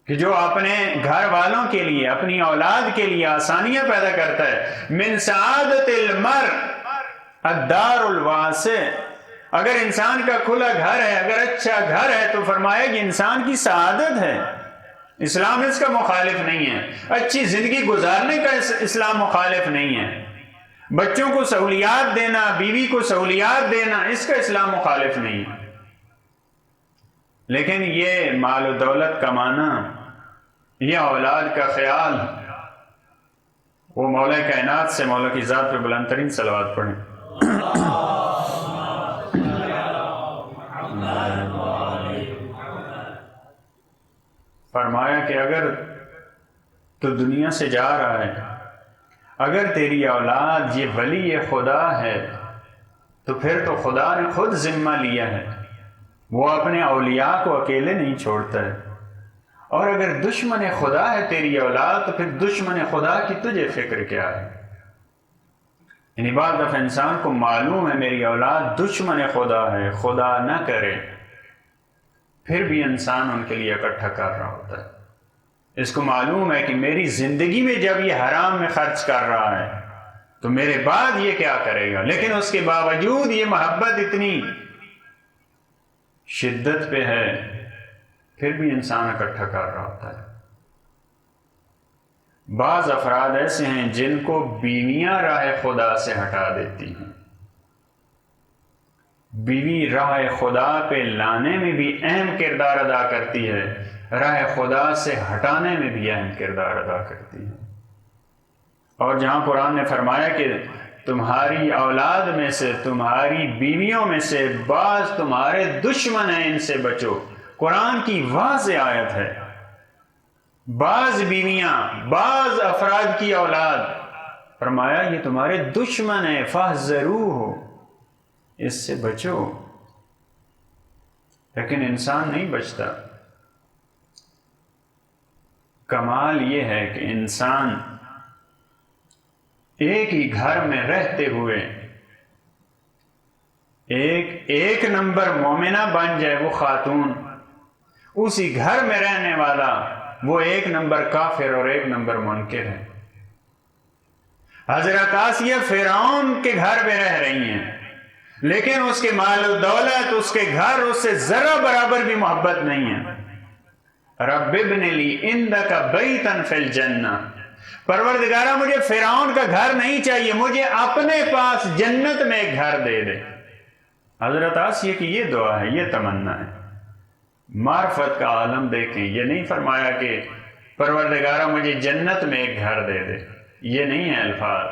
کہ جو اپنے گھر والوں کے لیے، اپنی اولاد کے لیے آسانیاں پیدا کرتا ہے، من سعادت المرء الدار الواسع، اگر انسان کا کھلا گھر ہے، اگر اچھا گھر ہے تو فرمایا کہ انسان کی سعادت ہے۔ اسلام اس کا مخالف نہیں ہے، اچھی زندگی گزارنے کا اسلام مخالف نہیں ہے، بچوں کو سہولیات دینا، بیوی کو سہولیات دینا، اس کا اسلام مخالف نہیں ہے۔ لیکن یہ مال و دولت کمانا، یہ اولاد کا خیال، وہ مولا کائنات سے مولا کی ذات پہ بلند ترین صلوات پڑھیں۔ فرمایا کہ اگر تو دنیا سے جا رہا ہے، اگر تیری اولاد یہ ولی خدا ہے تو پھر تو خدا نے خود ذمہ لیا ہے، وہ اپنے اولیاء کو اکیلے نہیں چھوڑتا ہے۔ اور اگر دشمن خدا ہے تیری اولاد تو پھر دشمن خدا کی تجھے فکر کیا ہے؟ یعنی بعض دفعہ انسان کو معلوم ہے میری اولاد دشمن خدا ہے، خدا نہ کرے، پھر بھی انسان ان کے لیے اکٹھا کر رہا ہوتا ہے۔ اس کو معلوم ہے کہ میری زندگی میں جب یہ حرام میں خرچ کر رہا ہے تو میرے بعد یہ کیا کرے گا، لیکن اس کے باوجود یہ محبت اتنی شدت پہ ہے، پھر بھی انسان اکٹھا کر رہا ہوتا ہے۔ بعض افراد ایسے ہیں جن کو بیویاں راہ خدا سے ہٹا دیتی ہیں۔ بیوی راہ خدا پہ لانے میں بھی اہم کردار ادا کرتی ہے، راہ خدا سے ہٹانے میں بھی اہم کردار ادا کرتی ہے۔ اور جہاں قرآن نے فرمایا کہ تمہاری اولاد میں سے، تمہاری بیویوں میں سے بعض تمہارے دشمن ہیں، ان سے بچو، قرآن کی واضح آیت ہے۔ بعض بیویاں، بعض افراد کی اولاد، فرمایا یہ تمہارے دشمن ہیں، فاحذروہ، اس سے بچو۔ لیکن انسان نہیں بچتا۔ کمال یہ ہے کہ انسان ایک ہی گھر میں رہتے ہوئے ایک نمبر مومنہ بن جائے وہ خاتون، اسی گھر میں رہنے والا وہ ایک نمبر کافر اور ایک نمبر منکر ہے۔ حضرت آسیہ فرعون کے گھر میں رہ رہی ہیں، لیکن اس کے مال و دولت، اس کے گھر اس سے ذرا برابر بھی محبت نہیں ہے۔ رب ابن لی عندک بیتا فی الجنہ، پروردگارہ مجھے فرعون کا گھر نہیں چاہیے، مجھے اپنے پاس جنت میں ایک گھر دے دے۔ حضرت آسیہ کی یہ دعا ہے، یہ تمنا ہے۔ معرفت کا عالم دیکھیں، یہ نہیں فرمایا کہ پروردگارہ مجھے جنت میں ایک گھر دے دے، یہ نہیں ہے الفاظ۔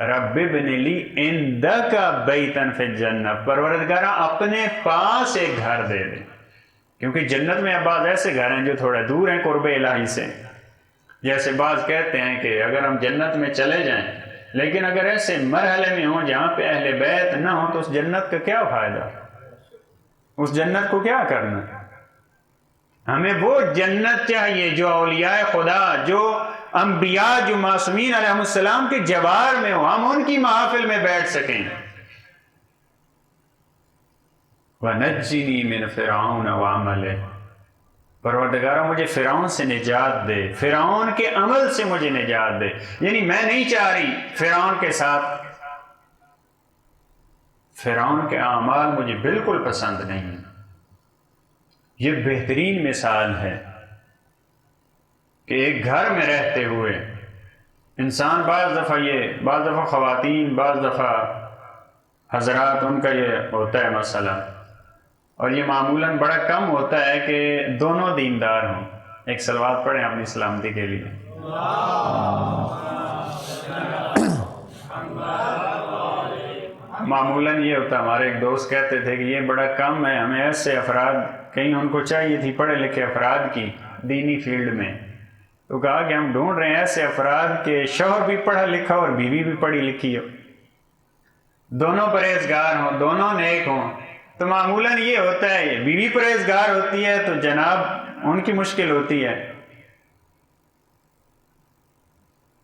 رب ابن لی عندک بیتا فی الجنہ، پروردگارہ اپنے پاس ایک گھر دے دے، کیونکہ جنت میں اب بعض ایسے گھر ہیں جو تھوڑا دور ہیں قرب الہی سے۔ جیسے بعض کہتے ہیں کہ اگر ہم جنت میں چلے جائیں، لیکن اگر ایسے مرحلے میں ہوں جہاں پہ اہل بیت نہ ہوں تو اس جنت کا کیا فائدہ، اس جنت کو کیا کرنا؟ ہمیں وہ جنت چاہیے جو اولیاء خدا، جو انبیاء، جو معصومین علیہ السلام کے جوار میں ہو، ہم ان کی محافل میں بیٹھ سکیں۔ وَنَجِّنِي مِنْ فِرْعَوْنَ وَعَمَلِهِ، پروردگارہ مجھے فرعون سے نجات دے، فرعون کے عمل سے مجھے نجات دے۔ یعنی میں نہیں چاہ رہی فرعون کے ساتھ، فرعون کے اعمال مجھے بالکل پسند نہیں ہیں۔ یہ بہترین مثال ہے کہ ایک گھر میں رہتے ہوئے انسان بعض دفعہ خواتین، بعض دفعہ حضرات، ان کا یہ ہوتا ہے مسئلہ، اور یہ معمولاً بڑا کم ہوتا ہے کہ دونوں دیندار ہوں۔ ایک صلوات پڑھیں اپنی سلامتی کے لیے. معمولاً یہ ہوتا، ہمارے ایک دوست کہتے تھے کہ یہ بڑا کم ہے، ہمیں ایسے افراد، کہیں ان کو چاہیے تھی پڑھے لکھے افراد کی دینی فیلڈ میں، تو کہا کہ ہم ڈھونڈ رہے ہیں ایسے افراد کے شوہر بھی پڑھا لکھا اور بیوی بھی پڑھی لکھی ہو، دونوں پرہیزگار ہوں، دونوں نیک ہوں. تو معمولاً یہ ہوتا ہے، بیوی پرہیزگار ہوتی ہے تو جناب ان کی مشکل ہوتی ہے.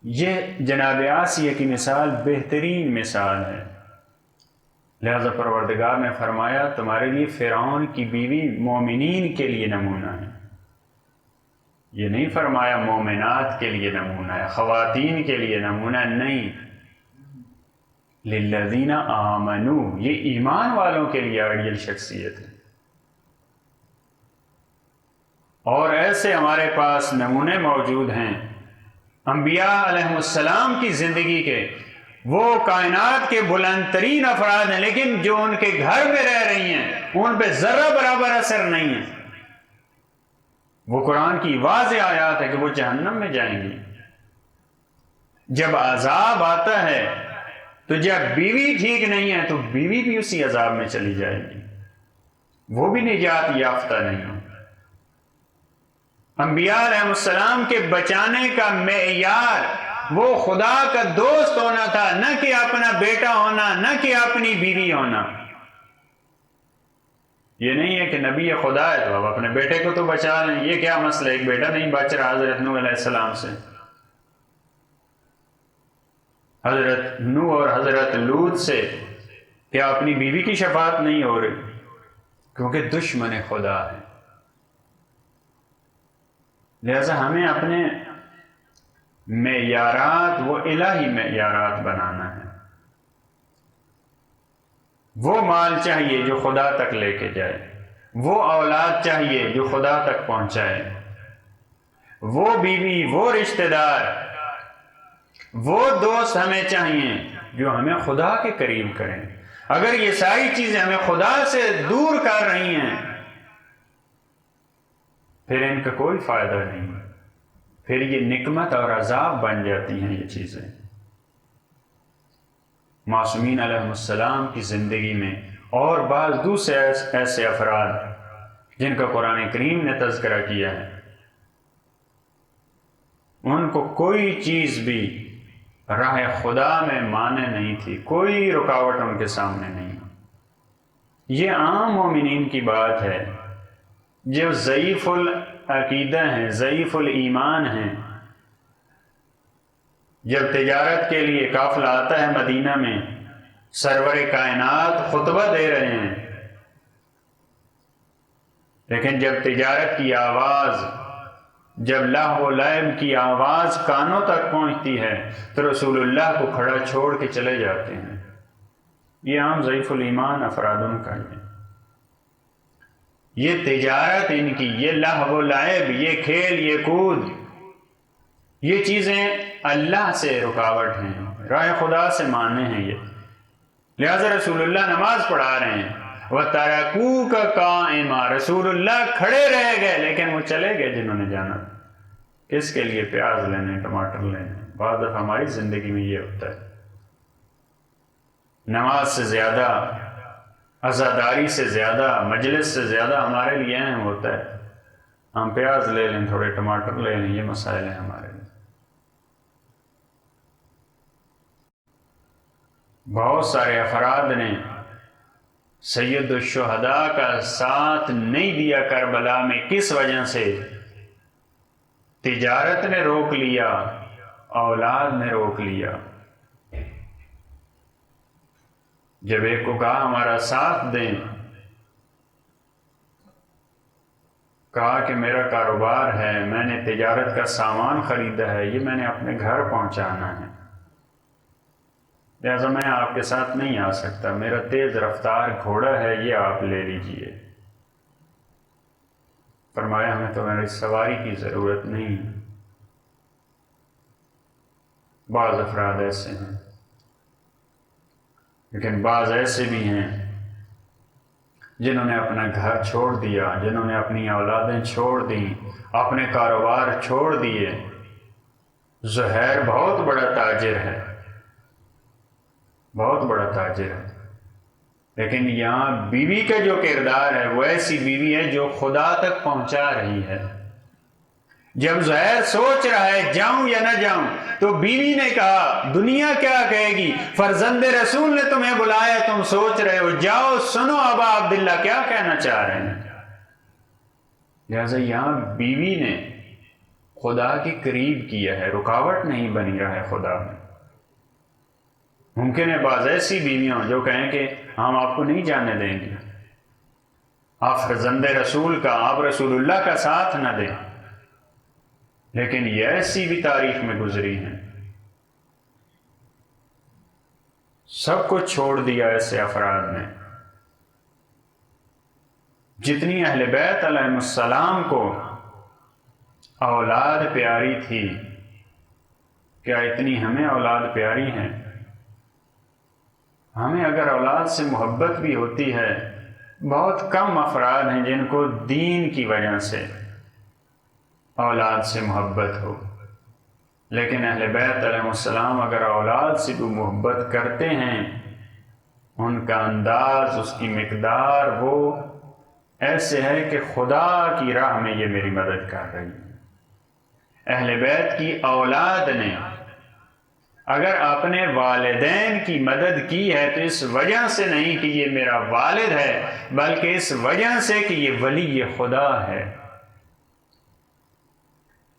یہ جناب آسیہ کی مثال بہترین مثال ہے. لہذا پروردگار نے فرمایا تمہارے لیے فرعون کی بیوی مومنین کے لیے نمونہ ہے. یہ نہیں فرمایا مومنات کے لیے نمونہ ہے، خواتین کے لیے نمونہ نہیں. للذین آمنوا، یہ ایمان والوں کے لیے آئیڈیل شخصیت ہے. اور ایسے ہمارے پاس نمونے موجود ہیں انبیاء علیہ السلام کی زندگی کے. وہ کائنات کے بلند ترین افراد ہیں، لیکن جو ان کے گھر میں رہ رہی ہیں ان پہ ذرہ برابر اثر نہیں ہے. وہ قرآن کی واضح آیات ہے کہ وہ جہنم میں جائیں گی. جب عذاب آتا ہے تو جب بیوی ٹھیک نہیں ہے تو بیوی بھی اسی عذاب میں چلی جائے گی، وہ بھی نجات یافتہ نہیں ہے. انبیاء علیہ السلام کے بچانے کا معیار وہ خدا کا دوست ہونا تھا، نہ کہ اپنا بیٹا ہونا، نہ کہ اپنی بیوی ہونا. یہ نہیں ہے کہ نبی خدا ہے تو اب اپنے بیٹے کو تو بچا لیں. یہ کیا مسئلہ ہے، ایک بیٹا نہیں بچ رہا حضرت نوح علیہ السلام سے. حضرت نوح اور حضرت لوط سے کیا اپنی بیوی کی شفاعت نہیں ہو رہی؟ کیونکہ دشمن خدا ہے. لہذا ہمیں اپنے معیارات وہ الہی معیارات بنانا ہے. وہ مال چاہیے جو خدا تک لے کے جائے، وہ اولاد چاہیے جو خدا تک پہنچائے، وہ بیوی، وہ رشتہ دار، وہ دوست ہمیں چاہیے جو ہمیں خدا کے قریب کریں. اگر یہ ساری چیزیں ہمیں خدا سے دور کر رہی ہیں پھر ان کا کوئی فائدہ نہیں، پھر یہ نقمت اور عذاب بن جاتی ہیں یہ چیزیں. معصومین علیہ السلام کی زندگی میں اور بعض دوسرے ایسے افراد جن کا قرآن کریم نے تذکرہ کیا ہے، ان کو کوئی چیز بھی راہ خدا میں مانع نہیں تھی، کوئی رکاوٹ ان کے سامنے نہیں. یہ عام مومنین کی بات ہے جو ضعیف العقیدہ ہیں، ضعیف الایمان ہیں. جب تجارت کے لیے قافلہ آتا ہے مدینہ میں، سرور کائنات خطبہ دے رہے ہیں، لیکن جب تجارت کی آواز، جب لہو و لعب کی آواز کانوں تک پہنچتی ہے تو رسول اللہ کو کھڑا چھوڑ کے چلے جاتے ہیں. یہ عام ضعیف الایمان افرادوں کا ہے. یہ تجارت ان کی، یہ لہو و لعب، یہ کھیل، یہ کود، یہ چیزیں اللہ سے رکاوٹ ہیں، راہ خدا سے مانے ہیں یہ. لہذا رسول اللہ نماز پڑھا رہے ہیں، وَتَرَكُوكَ قَائِمًا، رسول اللہ کھڑے رہ گئے لیکن وہ چلے گئے جنہوں نے جانا. کس کے لیے؟ پیاز لینے، ٹماٹر لینے. بعض دفعہ ہماری زندگی میں یہ ہوتا ہے، نماز سے زیادہ، عزاداری سے زیادہ، مجلس سے زیادہ ہمارے لیے اہم ہوتا ہے ہم پیاز لے لیں، تھوڑے ٹماٹر لے لیں. یہ مسائل ہیں ہمارے لیے. بہت سارے افراد نے سید الشہداء کا ساتھ نہیں دیا کربلا میں. کس وجہ سے؟ تجارت نے روک لیا، اولاد نے روک لیا. جب ایک کو کہا ہمارا ساتھ دیں، کہا کہ میرا کاروبار ہے، میں نے تجارت کا سامان خریدا ہے، یہ میں نے اپنے گھر پہنچانا ہے، لہذا میں آپ کے ساتھ نہیں آ سکتا، میرا تیز رفتار گھوڑا ہے، یہ آپ لے لیجئے. فرمایا ہمیں تو میری سواری کی ضرورت نہیں. بعض افراد ایسے ہیں، لیکن بعض ایسے بھی ہیں جنہوں نے اپنا گھر چھوڑ دیا، جنہوں نے اپنی اولادیں چھوڑ دیں، اپنے کاروبار چھوڑ دیے۔ زہیر بہت بڑا تاجر ہے، بہت بڑا تاجر ہے، لیکن یہاں بیوی کا جو کردار ہے وہ ایسی بیوی ہے جو خدا تک پہنچا رہی ہے۔ جب زہیر سوچ رہا ہے جاؤں یا نہ جاؤں، تو بیوی نے کہا دنیا کیا کہے گی، فرزند رسول نے تمہیں بلایا، تم سوچ رہے ہو، جاؤ سنو ابا عبداللہ کیا کہنا چاہ رہے ہیں۔ لہذا یہاں بیوی نے خدا کے قریب کیا ہے، رکاوٹ نہیں بنی رہا ہے خدا میں۔ ممکن ہے بعض ایسی بیویاں جو کہیں کہ ہم آپ کو نہیں جانے دیں گے، آپ فرزند رسول کا، آپ رسول اللہ کا ساتھ نہ دیں، لیکن یہ ایسی بھی تاریخ میں گزری ہیں۔ سب کچھ چھوڑ دیا ایسے افراد نے۔ جتنی اہل بیت علیہ السلام کو اولاد پیاری تھی، کیا اتنی ہمیں اولاد پیاری ہیں؟ ہمیں اگر اولاد سے محبت بھی ہوتی ہے، بہت کم افراد ہیں جن کو دین کی وجہ سے اولاد سے محبت ہو، لیکن اہل بیت علیہ السلام اگر اولاد سے بھی محبت کرتے ہیں، ان کا انداز، اس کی مقدار وہ ایسے ہے کہ خدا کی راہ میں یہ میری مدد کر رہی ہے۔ اہل بیت کی اولاد نے اگر اپنے والدین کی مدد کی ہے تو اس وجہ سے نہیں کہ یہ میرا والد ہے، بلکہ اس وجہ سے کہ یہ ولی خدا ہے۔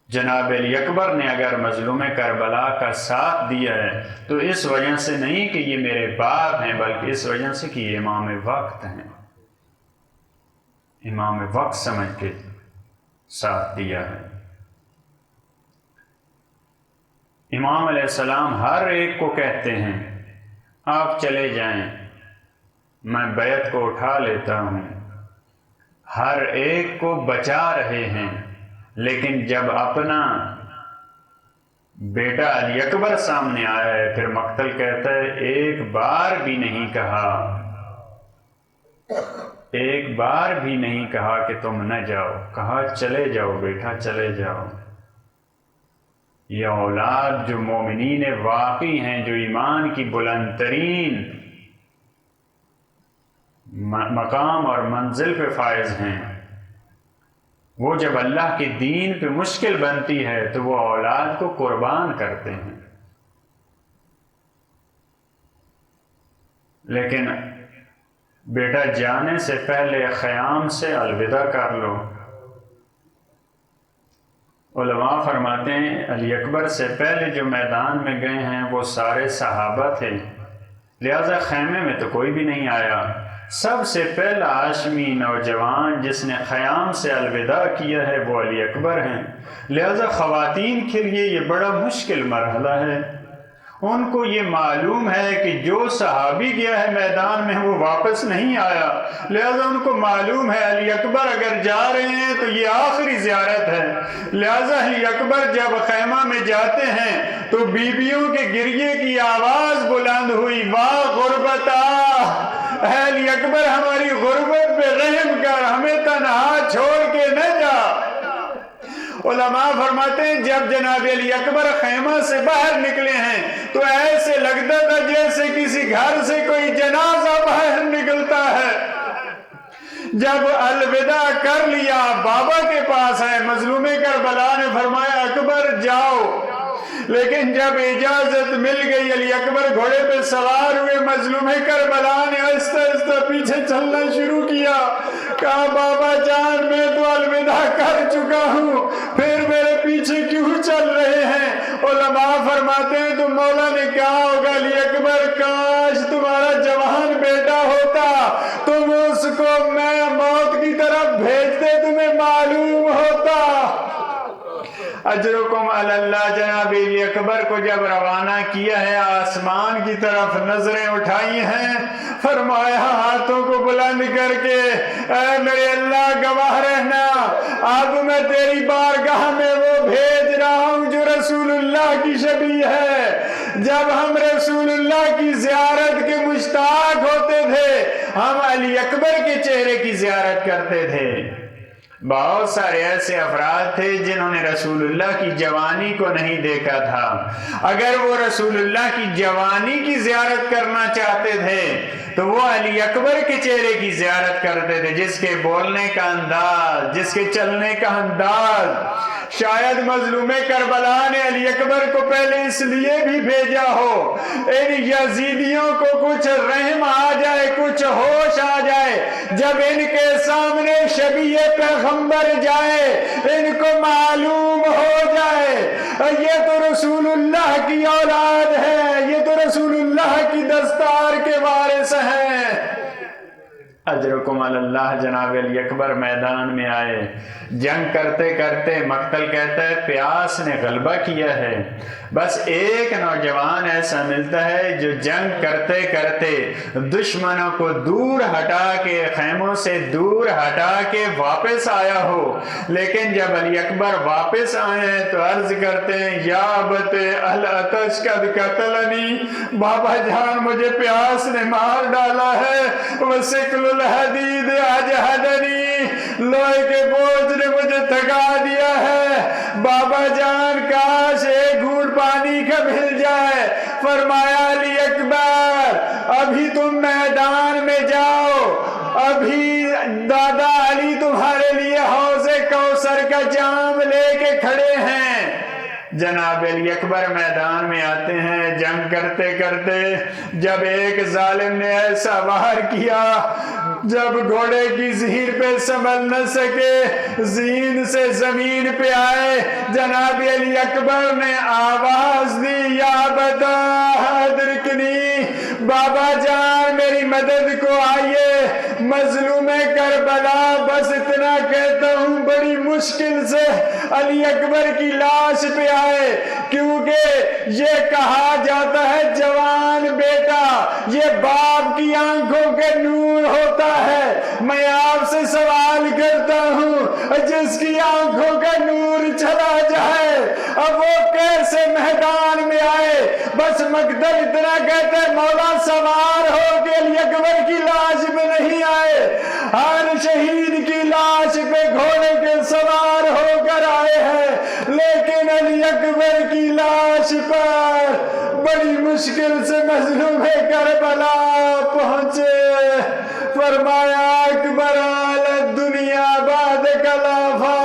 جناب علی اکبر نے اگر مظلوم کربلا کا ساتھ دیا ہے تو اس وجہ سے نہیں کہ یہ میرے باپ ہیں، بلکہ اس وجہ سے کہ یہ امام وقت ہیں، امام وقت سمجھ کے ساتھ دیا ہے۔ امام علیہ السلام ہر ایک کو کہتے ہیں آپ چلے جائیں، میں بیعت کو اٹھا لیتا ہوں، ہر ایک کو بچا رہے ہیں، لیکن جب اپنا بیٹا علی اکبر سامنے آیا ہے پھر مقتل کہتا ہے ایک بار بھی نہیں کہا، ایک بار بھی نہیں کہا کہ تم نہ جاؤ، کہا چلے جاؤ بیٹا چلے جاؤ۔ یہ اولاد جو مومنین واقعی ہیں، جو ایمان کی بلند ترین مقام اور منزل پہ فائز ہیں، وہ جب اللہ کے دین پہ مشکل بنتی ہے تو وہ اولاد کو قربان کرتے ہیں۔ لیکن بیٹا جانے سے پہلے خیام سے الوداع کر لو۔ علماء فرماتے ہیں علی اکبر سے پہلے جو میدان میں گئے ہیں وہ سارے صحابہ تھے، لہذا خیمے میں تو کوئی بھی نہیں آیا۔ سب سے پہلا ہاشمی نوجوان جس نے خیام سے الوداع کیا ہے وہ علی اکبر ہیں، لہذا خواتین کے لیے یہ بڑا مشکل مرحلہ ہے۔ ان کو یہ معلوم ہے کہ جو صحابی گیا ہے میدان میں وہ واپس نہیں آیا، لہذا ان کو معلوم ہے علی اکبر اگر جا رہے ہیں تو یہ آخری زیارت ہے، لہذا علی اکبر جب خیمہ میں جاتے ہیں تو بیویوں کے گریے کی آواز بلند ہوئی، واہ غربتا، اے علی اکبر ہماری غربت پہ رحم کر، ہمیں تنہا چھوڑ کے نہ جا۔ علماء فرماتے ہیں جب جناب علی اکبر خیمہ سے باہر نکلے ہیں تو ایسے لگتا تھا جیسے کسی گھر سے کوئی جنازہ باہر نکلتا ہے۔ جب الوداع کر لیا بابا کے پاس ہے، مظلوم کربلا نے فرمایا اکبر جاؤ، لیکن جب اجازت مل گئی علی اکبر گھوڑے پہ سوار ہوئے، مظلوم کربلا نے آہستہ آہستہ پیچھے چلنا شروع کیا، کہا بابا جان میں تو الوداع کر چکا ہوں، پھر میرے پیچھے کیوں چل رہے ہیں؟ علماء فرماتے ہیں تو مولا نے کہا ہوگا علی اکبر کاش تمہارا جوان بیٹا ہوتا، تم اس کو میں موت کی طرف بھیجتے، تمہیں معلوم ہوتا۔ اجرکم علی اللہ۔ جناب علی اکبر کو جب روانہ کیا ہے آسمان کی طرف نظریں اٹھائی ہیں، فرمایا ہاتھوں کو بلند کر کے اے میرے اللہ گواہ رہنا، اب میں تیری بارگاہ میں وہ بھیج رہا ہوں جو رسول اللہ کی شبیہ ہے۔ جب ہم رسول اللہ کی زیارت کے مشتاق ہوتے تھے ہم علی اکبر کے چہرے کی زیارت کرتے تھے۔ بہت سارے ایسے افراد تھے جنہوں نے رسول اللہ کی جوانی کو نہیں دیکھا تھا۔ اگر وہ رسول اللہ کی جوانی کی زیارت کرنا چاہتے تھے تو وہ علی اکبر کے چہرے کی زیارت کرتے تھے، جس کے بولنے کا انداز، جس کے چلنے کا انداز۔ شاید مظلوم کربلا نے علی اکبر کو پہلے اس لیے بھی بھیجا ہو ان یزیدیوں کو کچھ رحم آ جائے، کچھ ہوش آ جائے، جب ان کے سامنے شبیہ پیغمبر جائے ان کو معلوم ہو جائے یہ تو رسول اللہ کی اولاد ہے، یہ تو رسول اللہ کی دستار کے وارث ہیں۔ اجرکم علی اللہ۔ جناب علی اکبر میدان میں آئے، جنگ کرتے کرتے مقتل کہتا ہے پیاس نے غلبہ کیا ہے۔ بس ایک نوجوان ایسا ملتا ہے جو جنگ کرتے کرتے دشمنوں کو دور ہٹا کے، خیموں سے دور ہٹا کے واپس آیا ہو، لیکن جب علی اکبر واپس آئے ہیں تو عرض کرتے ہیں یا ابت العطش قد قتلنی، بابا جان مجھے پیاس نے مار ڈالا ہے، وثقل الحدید اجہدنی، لوہے کے بوجھ نے مجھے تھکا دیا ہے، بابا جان کاش ایک گھونٹ پانی کا مل جائے۔ فرمایا علی اکبر ابھی تم میدان میں جاؤ، ابھی دادا علی تمہارے لیے حوض کوثر کا جام لے کے کھڑے ہیں۔ جناب علی اکبر میدان میں آتے ہیں، جنگ کرتے کرتے جب ایک ظالم نے ایسا وار کیا، جب گھوڑے کی زہیر پہ سنبھل نہ سکے، زین سے زمین پہ آئے، جناب علی اکبر نے آواز دی یا بتا ادرکنی، بابا جان میری مدد کو آئیے، مظلوم کربلا بس اتنا کہتا ہوں بڑی مشکل سے علی اکبر کی لاش پہ آئے، کیونکہ یہ کہا جاتا ہے جوان بیٹا یہ باپ کی آنکھوں کے نور ہوتا ہے۔ میں آپ سے سوال کرتا ہوں جس کی آنکھوں کا نور چلا جائے اب وہ کیسے میدان میں آئے؟ بس مقتل اتنا کہتے ہیں مولا سوار ہو کے علی اکبر کی لاش پہ نہیں آئے، ہر شہید کی لاش پہ گھوڑے کے سوار ہو کر آئے ہیں، لیکن علی اکبر کی لاش پر بڑی مشکل سے مظلوم کربلا پہنچے۔ فرمایا اکبر آل دنیا بعد کلافا،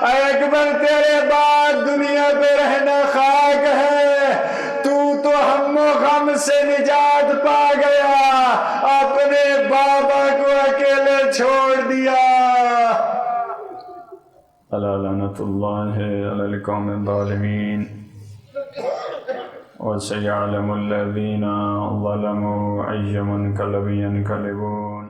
اے اکبر تیرے بعد دنیا پہ رہنا خاک ہے، تو ہم و غم سے نجات پا گیا، اپنے بابا کو اکیلے چھوڑ دیا۔ لعنت اللہ علی القوم الظالمین، وسيعلم الذين ظلموا أي منقلب ينقلبون۔